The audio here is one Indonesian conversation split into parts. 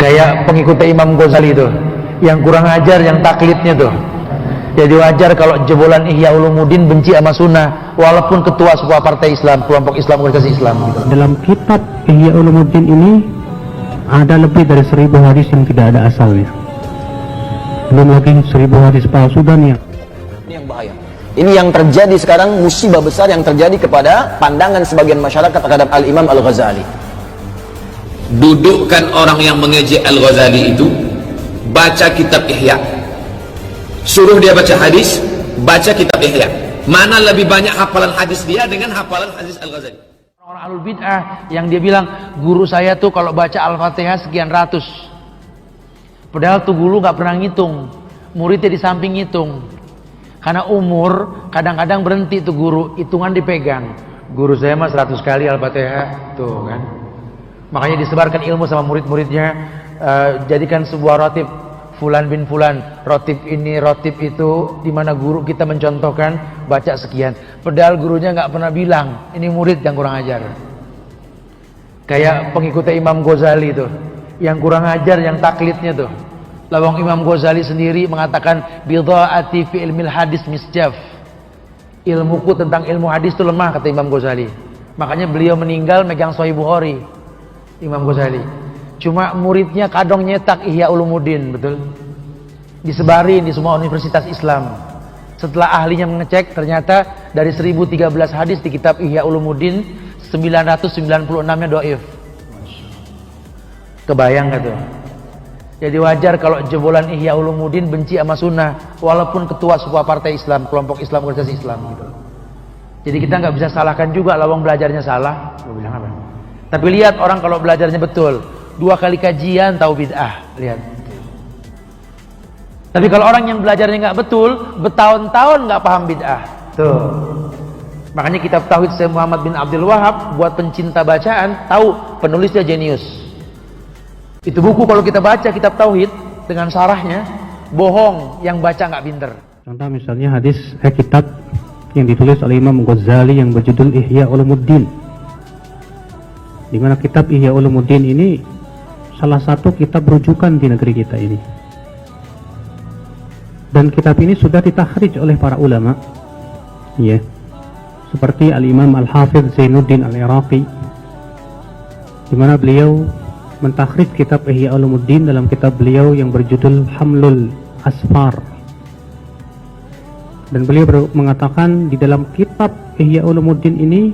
Kayak pengikutnya Imam Ghazali tuh, yang kurang ajar, yang taklidnya tuh. Jadi wajar kalau jebolan Ihya Ulumuddin benci sama sunnah, walaupun ketua sebuah partai Islam, kelompok Islam, organisasi Islam gitu. Dalam kitab Ihya Ulumuddin ini ada lebih dari 1000 hadis yang tidak ada asalnya. Belum lagi 1000 hadis palsu dan yang ini yang bahaya. Ini yang terjadi sekarang, musibah besar yang terjadi kepada pandangan sebagian masyarakat terhadap Al-Imam Al-Ghazali. Dudukkan orang yang mengejek Al-Ghazali itu, baca kitab Ihya, suruh dia baca hadis, baca kitab Ihya. Mana lebih banyak hafalan hadis dia dengan hafalan hadis Al-Ghazali? Orang alul bid'ah yang dia bilang, guru saya tuh kalau baca Al-Fatihah sekian ratus, padahal tuh guru gak pernah ngitung, muridnya di samping ngitung. Karena umur kadang-kadang berhenti tuh guru, hitungan dipegang. Guru saya mah 100 kali Al-Fatihah tuh kan. Makanya disebarkan ilmu sama murid-muridnya, jadikan sebuah rotib fulan bin fulan, rotib ini, rotib itu, di mana guru kita mencontohkan baca sekian. Padahal gurunya nggak pernah bilang, ini murid yang kurang ajar. Kayak pengikutnya Imam Ghazali tuh, yang kurang ajar, yang taklidnya tuh. Lawang Imam Ghazali sendiri mengatakan bidha'ati fi ilmil hadis misjaf. Ilmuku tentang ilmu hadis itu lemah, kata Imam Ghazali. Makanya beliau meninggal megang Sahih Bukhari, Imam Ghazali. Cuma muridnya kadang nyetak Ihya Ulumuddin, betul? Disebarin di semua universitas Islam. Setelah ahlinya mengecek, ternyata dari 1013 hadis di kitab Ihya Ulumuddin, 996-nya dhaif. Kebayang gak tuh? Jadi wajar kalau jebolan Ihya Ulumuddin benci sama sunnah, walaupun ketua sebuah partai Islam, kelompok Islam, organisasi Islam gitu. Jadi kita nggak bisa salahkan juga, lawang belajarnya salah. Gue bilang apa? Tapi lihat orang kalau belajarnya betul, 2 kali kajian tahu bid'ah, lihat. Tapi kalau orang yang belajarnya nggak betul, bertahun-tahun nggak paham bid'ah, tuh. Makanya kitab Tauhid Syekh Muhammad bin Abdul Wahab buat pencinta bacaan, tahu penulisnya jenius. Itu buku kalau kita baca kitab Tauhid dengan sarahnya, bohong, yang baca nggak pinter. contoh misalnya hadis kitab yang ditulis oleh Imam Ghazali yang berjudul Ihya Ulumuddin, di mana kitab Ihya Ulumuddin ini salah satu kitab rujukan di negeri kita ini. Dan kitab ini sudah ditakhrij oleh para ulama, ya, seperti Al-Imam Al-Hafidh Zainuddin Al-Iraqi, di mana beliau mentakhrij kitab Ihya Ulumuddin dalam kitab beliau yang berjudul Hamlul Asfar. Dan beliau mengatakan di dalam kitab Ihya Ulumuddin ini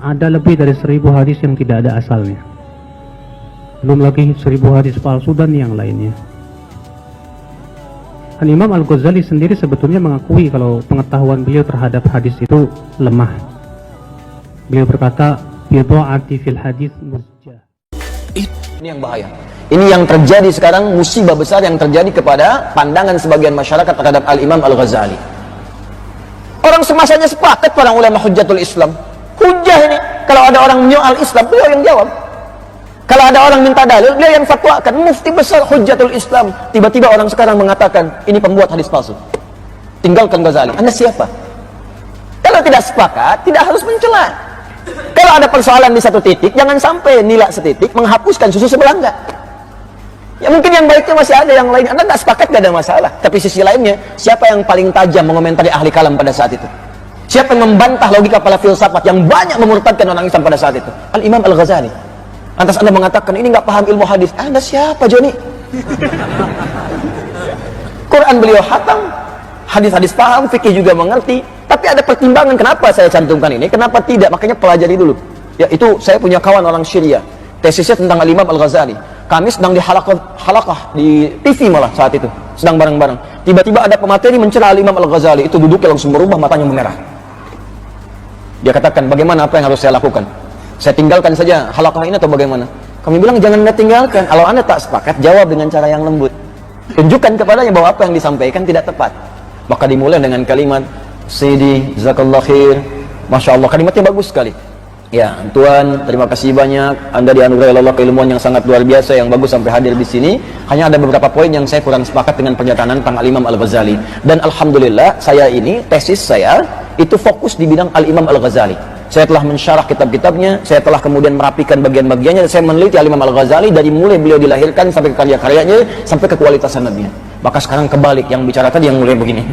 ada lebih dari 1000 hadis yang tidak ada asalnya. Belum lagi 1000 hadis palsu dan yang lainnya. Dan Imam Al-Ghazali sendiri sebetulnya mengakui kalau pengetahuan beliau terhadap hadis itu lemah. Beliau berkata, bidha'ati fil hadis musjah. Ini yang bahaya. Ini yang terjadi sekarang, musibah besar yang terjadi kepada pandangan sebagian masyarakat terhadap Al-Imam Al-Ghazali. Orang semasanya sepakat para ulama Hujjatul Islam. Hujjah ini, kalau ada orang menyoal Islam, beliau yang jawab. Kalau ada orang minta dalil, beliau yang fatwakan. Mufti besar Hujjatul Islam. Tiba-tiba orang sekarang mengatakan, ini pembuat hadis palsu, tinggalkan Ghazali. Anda siapa? Kalau tidak sepakat, tidak harus mencela. Kalau ada persoalan di satu titik, jangan sampai nilai setitik menghapuskan susu sebelah enggak. Ya mungkin yang baiknya masih ada yang lain. Anda nggak sepakat, nggak ada masalah. Tapi sisi lainnya, siapa yang paling tajam mengomentari ahli kalam pada saat itu? Siapa yang membantah logika kepala filsafat yang banyak memurtadkan orang Islam pada saat itu? Al-Imam Al-Ghazali. Lantas Anda mengatakan, ini nggak paham ilmu hadis. Anda siapa, Joni? Quran beliau hatam, hadis-hadis paham, fikih juga mengerti. Tapi ada pertimbangan kenapa saya cantumkan ini, kenapa tidak, makanya pelajari dulu. Ya itu saya punya kawan orang Syria, tesisnya tentang Al-Imam Al-Ghazali. Kami sedang di halaqah di TV malah saat itu, sedang bareng-bareng. Tiba-tiba ada pemateri mencela Al-Imam Al-Ghazali, itu duduknya langsung berubah, matanya memerah. Dia katakan, bagaimana, apa yang harus saya lakukan? Saya tinggalkan saja halaqah ini atau bagaimana? Kami bilang, jangan Anda tinggalkan. Kalau Anda tak sepakat, jawab dengan cara yang lembut. Tunjukkan kepadanya bahwa apa yang disampaikan tidak tepat. Maka dimulai dengan kalimat, Sayyidi, Jazakallah khair. Masya Allah, kalimatnya bagus sekali. Ya, Tuan, terima kasih banyak. Anda dianugerahi Allah keilmuan yang sangat luar biasa, yang bagus sampai hadir di sini. Hanya ada beberapa poin yang saya kurang sepakat dengan pernyataan tentang Al-Imam Al-Ghazali. Dan Alhamdulillah, saya ini, tesis saya, itu fokus di bidang Al-Imam Al-Ghazali. saya telah mensyarah kitab-kitabnya, saya telah kemudian merapikan bagian-bagiannya, saya meneliti Al-Imam Al-Ghazali dari mulai beliau dilahirkan sampai ke karya-karyanya, sampai ke kualitas sanadnya. Maka sekarang kebalik, yang bicara tadi yang mulai begini.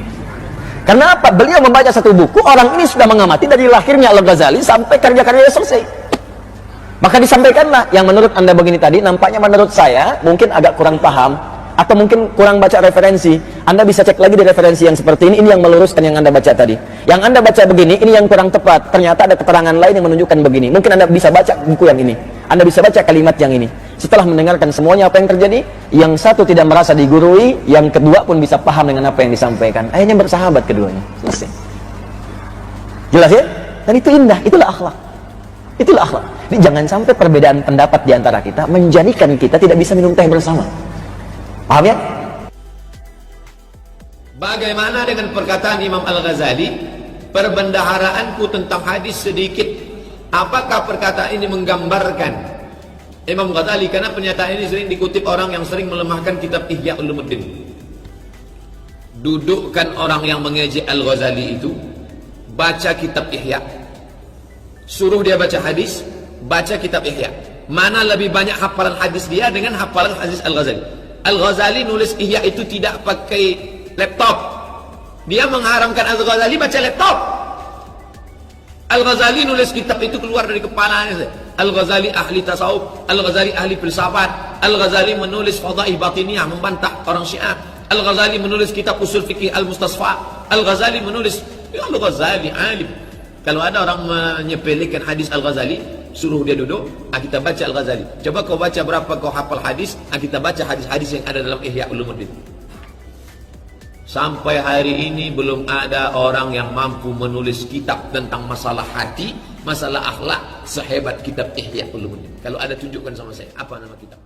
Karena apa? Beliau membaca satu buku, orang ini sudah mengamati dari lahirnya Al-Ghazali sampai karya-karyanya selesai. Maka disampaikanlah yang menurut Anda begini tadi, nampaknya menurut saya mungkin agak kurang paham, atau mungkin kurang baca referensi. Anda bisa cek lagi di referensi yang seperti ini yang meluruskan yang Anda baca tadi. Yang Anda baca begini, ini yang kurang tepat. Ternyata ada keterangan lain yang menunjukkan begini. Mungkin Anda bisa baca buku yang ini, Anda bisa baca kalimat yang ini. Setelah mendengarkan semuanya apa yang terjadi, yang satu tidak merasa digurui, yang kedua pun bisa paham dengan apa yang disampaikan. Akhirnya bersahabat keduanya. Selesai. Jelas ya? Dan itu indah, itulah akhlak. Itulah akhlak. Jadi jangan sampai perbedaan pendapat di antara kita menjadikan kita tidak bisa minum teh bersama. Paham ya? Bagaimana dengan perkataan Imam Al-Ghazali, perbendaharaanku tentang hadis sedikit? Apakah perkataan ini menggambarkan Imam Ghazali? Karena pernyataan ini sering dikutip orang yang sering melemahkan kitab Ihya Ulumuddin. Dudukkan orang yang mengejek Al-Ghazali itu, baca kitab Ihya, suruh dia baca hadis, baca kitab Ihya. Mana lebih banyak hafalan hadis dia dengan hafalan hadis Al-Ghazali? Al-Ghazali nulis Ihya itu tidak pakai laptop. Dia mengharamkan Al-Ghazali baca laptop. Al-Ghazali nulis kitab itu keluar dari kepalanya. Al-Ghazali ahli tasawuf, Al-Ghazali ahli filsafat, Al-Ghazali menulis Fadhaih Batiniyah membantah orang Syiah, Al-Ghazali menulis kitab usul fikih Al-Mustasfa, Al-Ghazali menulis, ya Al-Ghazali alim. Kalau ada orang menyepelekan hadis Al-Ghazali, suruh dia duduk, kita baca Al-Ghazali. Coba kau baca berapa kau hafal hadis, kita baca hadis-hadis yang ada dalam Ihya Ulumuddin. Sampai hari ini belum ada orang yang mampu menulis kitab tentang masalah hati, masalah akhlak sehebat kitab Ihya Ulumuddin. Kalau ada tunjukkan sama saya, apa nama kitab?